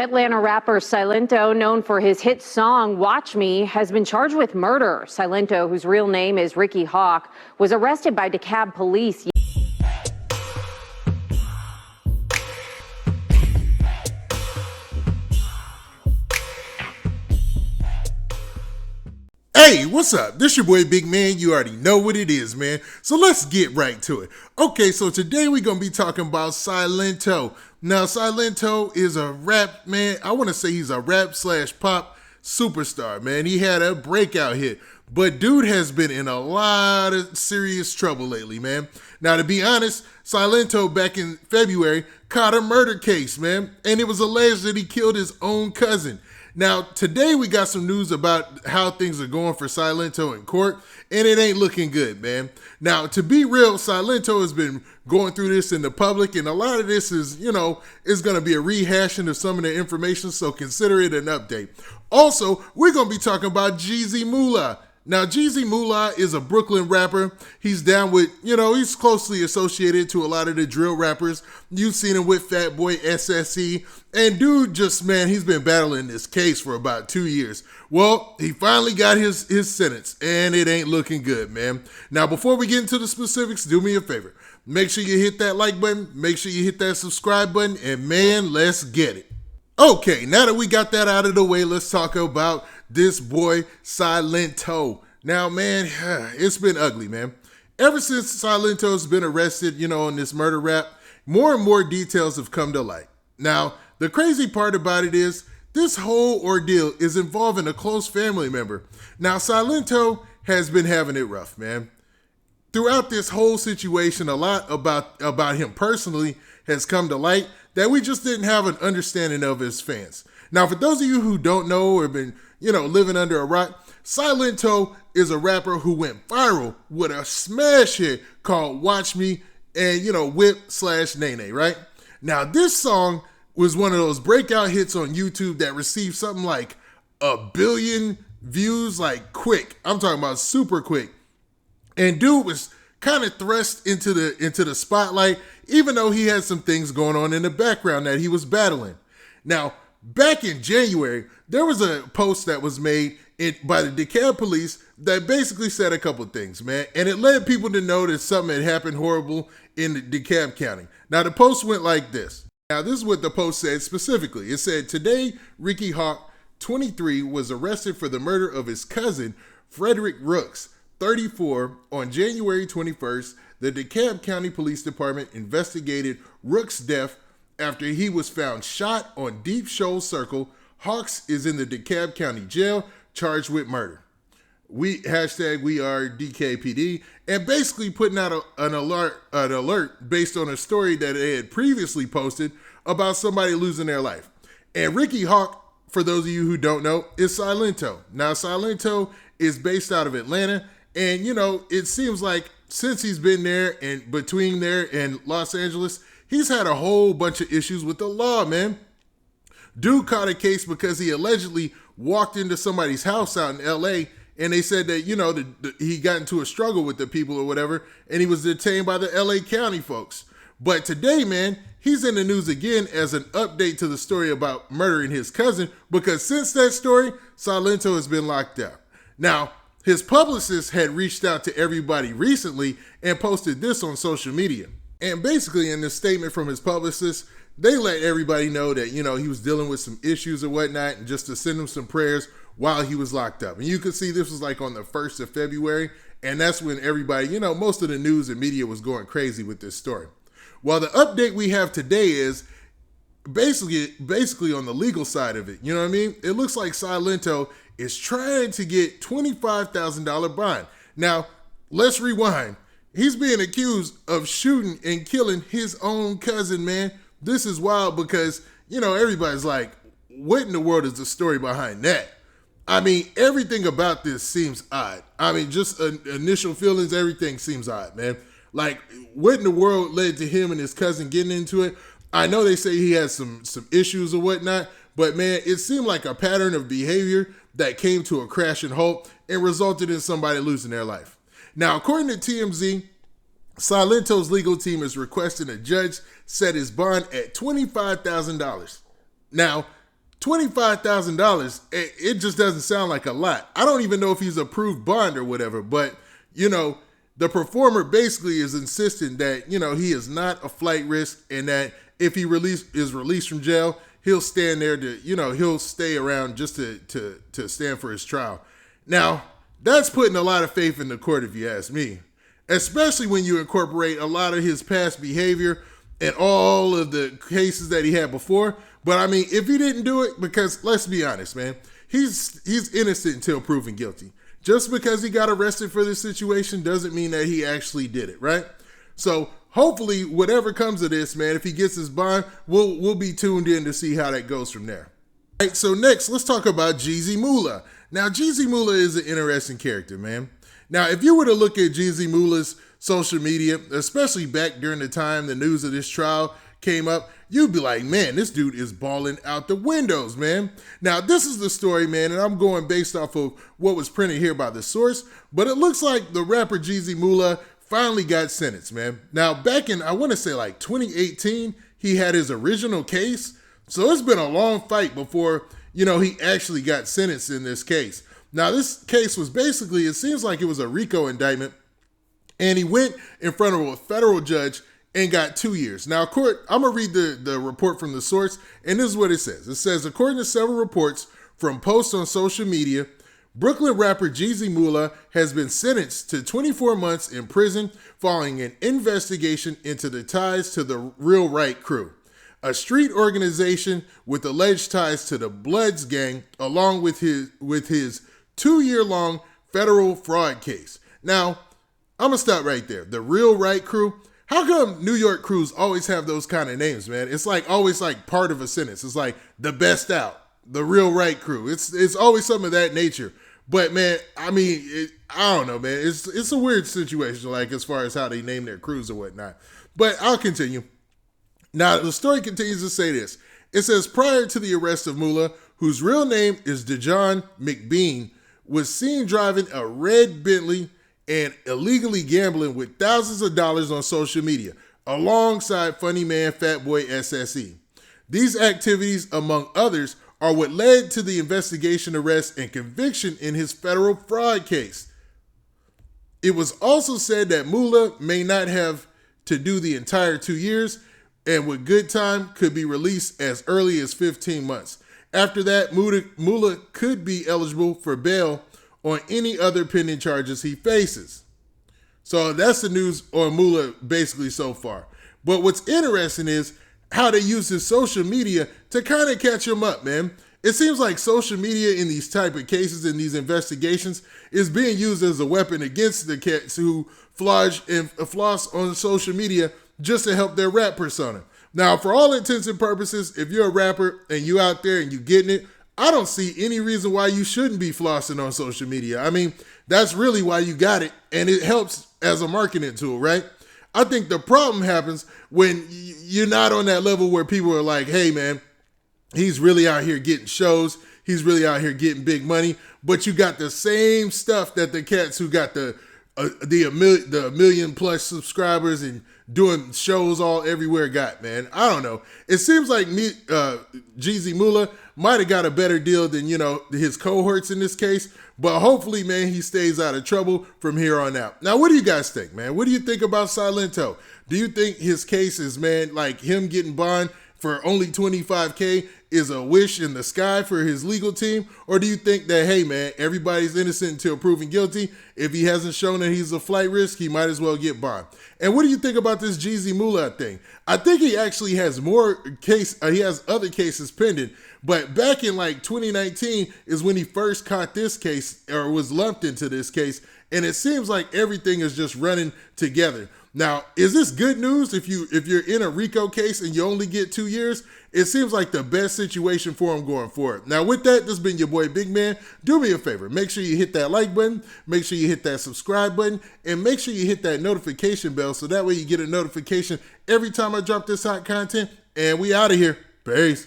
Atlanta rapper Silento, known for his hit song Watch Me, has been charged with murder. Silento, whose real name is Lamar Hawk, was arrested by DeKalb police. Hey, what's up? This your boy Big Man. You already know what it is, man. So let's get right to it. Okay, so today we're going to be talking about Silento. Now, Silento is a rap, man. I want to say he's a rap/pop superstar, man. He had a breakout hit, but dude has been in a lot of serious trouble lately, man. Now, to be honest, Silento back in February caught a murder case, man, and it was alleged that he killed his own cousin. Now, today we got some news about how things are going for Silento in court, and it ain't looking good, man. Now, to be real, Silento has been going through this in the public, and a lot of this is, is going to be a rehashing of some of the information, so consider it an update. Also, we're going to be talking about Jeezy Mula. Now, Jeezy Mula is a Brooklyn rapper. He's down with, he's closely associated to a lot of the drill rappers. You've seen him with Fat Boy SSE. And dude just, man, he's been battling this case for about 2 years. Well, he finally got his sentence, and it ain't looking good, man. Now, before we get into the specifics, do me a favor. Make sure you hit that like button. Make sure you hit that subscribe button. And, man, let's get it. Okay, now that we got that out of the way, let's talk about this boy Silento. Now, man, it's been ugly, man. Ever since Silento's been arrested, on this murder rap, more and more details have come to light. Now, the crazy part about it is this whole ordeal is involving a close family member. Now, Silento has been having it rough, man. Throughout this whole situation, a lot about him personally has come to light that we just didn't have an understanding of as fans. Now, for those of you who don't know or have been, living under a rock, Silento is a rapper who went viral with a smash hit called Watch Me and, Whip/Nae Nae, right? Now, this song was one of those breakout hits on YouTube that received something like 1 billion views, like quick. I'm talking about super quick. And dude was kind of thrust into the spotlight, even though he had some things going on in the background that he was battling. Now, back in January, there was a post that was made by the DeKalb police that basically said a couple things, man. And it led people to know that something had happened horrible in DeKalb County. Now, the post went like this. Now, this is what the post said specifically. It said, today, Lamar Hawk, 23, was arrested for the murder of his cousin, Frederick Rooks, 34, on January 21st. The DeKalb County Police Department investigated Rooks' death after he was found shot on Deep Shoals Circle. Hawks is in the DeKalb County Jail, charged with murder. We are DKPD, and basically putting out an alert based on a story that they had previously posted about somebody losing their life. And Lamar Hawk, for those of you who don't know, is Silento. Now, Silento is based out of Atlanta, and it seems like since he's been there and between there and Los Angeles, he's had a whole bunch of issues with the law, man. Dude caught a case because he allegedly walked into somebody's house out in LA, and they said that, he got into a struggle with the people or whatever, and he was detained by the LA County folks. But today, man, he's in the news again as an update to the story about murdering his cousin, because since that story, Silento has been locked up. Now, his publicist had reached out to everybody recently and posted this on social media. And basically in this statement from his publicist, they let everybody know that, he was dealing with some issues or whatnot, and just to send him some prayers while he was locked up. And you can see this was like on the 1st of February, and that's when everybody, most of the news and media was going crazy with this story. Well, the update we have today is basically on the legal side of it. You know what I mean? It looks like Silento is trying to get $25,000 bond. Now, let's rewind. He's being accused of shooting and killing his own cousin, man. This is wild because, everybody's like, what in the world is the story behind that? I mean, everything about this seems odd. I mean, just initial feelings, everything seems odd, man. Like, what in the world led to him and his cousin getting into it? I know they say he has some issues or whatnot, but man, it seemed like a pattern of behavior that came to a crashing halt and resulted in somebody losing their life. Now, according to TMZ, Silento's legal team is requesting a judge set his bond at $25,000. Now, $25,000, it just doesn't sound like a lot. I don't even know if he's approved bond or whatever, but, the performer basically is insisting that, he is not a flight risk and that if he is released from jail, he'll stand there to, he'll stay around just to stand for his trial. Now, that's putting a lot of faith in the court if you ask me, especially when you incorporate a lot of his past behavior and all of the cases that he had before. But I mean, if he didn't do it, because let's be honest, man, he's innocent until proven guilty. Just because he got arrested for this situation doesn't mean that he actually did it, right? So hopefully whatever comes of this, man, if he gets his bond, we'll be tuned in to see how that goes from there. All right, so next, let's talk about Jeezy Mula. Now, Jeezy Mula is an interesting character, man. Now, if you were to look at Jeezy Mula's social media, especially back during the time the news of this trial came up, you'd be like, man, this dude is balling out the windows, man. Now, this is the story, man, and I'm going based off of what was printed here by the source, but it looks like the rapper Jeezy Mula finally got sentenced, man. Now, back in, I want to say like 2018, he had his original case, so it's been a long fight before, he actually got sentenced in this case. Now, this case was basically, it seems like it was a RICO indictment, and he went in front of a federal judge and got 2 years. Now, I'm going to read the report from the source, and this is what it says. It says, according to several reports from posts on social media, Brooklyn rapper Jeezy Mula has been sentenced to 24 months in prison following an investigation into the ties to the Real Right crew, a street organization with alleged ties to the Bloods gang, along with his 2-year-long federal fraud case. Now, I'm going to stop right there. The Real Right crew. How come New York crews always have those kind of names, man? It's like always like part of a sentence. It's like the best out, the Real Right crew. It's always something of that nature. But man, I mean, I don't know, man. It's a weird situation, like as far as how they name their crews or whatnot. But I'll continue. Now, the story continues to say this. It says, prior to the arrest of Mula, whose real name is DeJohn McBean, was seen driving a red Bentley and illegally gambling with thousands of dollars on social media, alongside funny man Fatboy SSE. These activities, among others, are what led to the investigation, arrest, and conviction in his federal fraud case. It was also said that Mula may not have to do the entire 2 years, and with good time could be released as early as 15 months. After that, Mula could be eligible for bail on any other pending charges he faces. So that's the news on Mula basically so far. But what's interesting is how they use his social media to kind of catch him up, man. It seems like social media in these type of cases, in these investigations, is being used as a weapon against the cats who floss on social media just to help their rap persona. Now, for all intents and purposes, if you're a rapper and you out there and you getting it, I don't see any reason why you shouldn't be flossing on social media. I mean, that's really why you got it, and it helps as a marketing tool, right? I think the problem happens when you're not on that level where people are like, hey, man, he's really out here getting shows. He's really out here getting big money. But you got the same stuff that the cats who got the million plus subscribers and doing shows all everywhere got, man. I don't know. It seems like Jeezy Mula might have got a better deal than, his cohorts in this case. But hopefully, man, he stays out of trouble from here on out. Now, what do you guys think, man? What do you think about Silento? Do you think his case is, man, like him getting bond for only $25K is a wish in the sky for his legal team? Or do you think that, hey, man, everybody's innocent until proven guilty? If he hasn't shown that he's a flight risk, he might as well get bond. And what do you think about this Jeezy Mula thing? I think he actually has he has other cases pending. But back in like 2019 is when he first caught this case or was lumped into this case. And it seems like everything is just running together. Now, is this good news if you're in a RICO case and you only get 2 years? It seems like the best situation for him going forward. Now, with that, this has been your boy Big Man. Do me a favor. Make sure you hit that like button. Make sure you hit that subscribe button. And make sure you hit that notification bell so that way you get a notification every time I drop this hot content. And we out of here. Peace.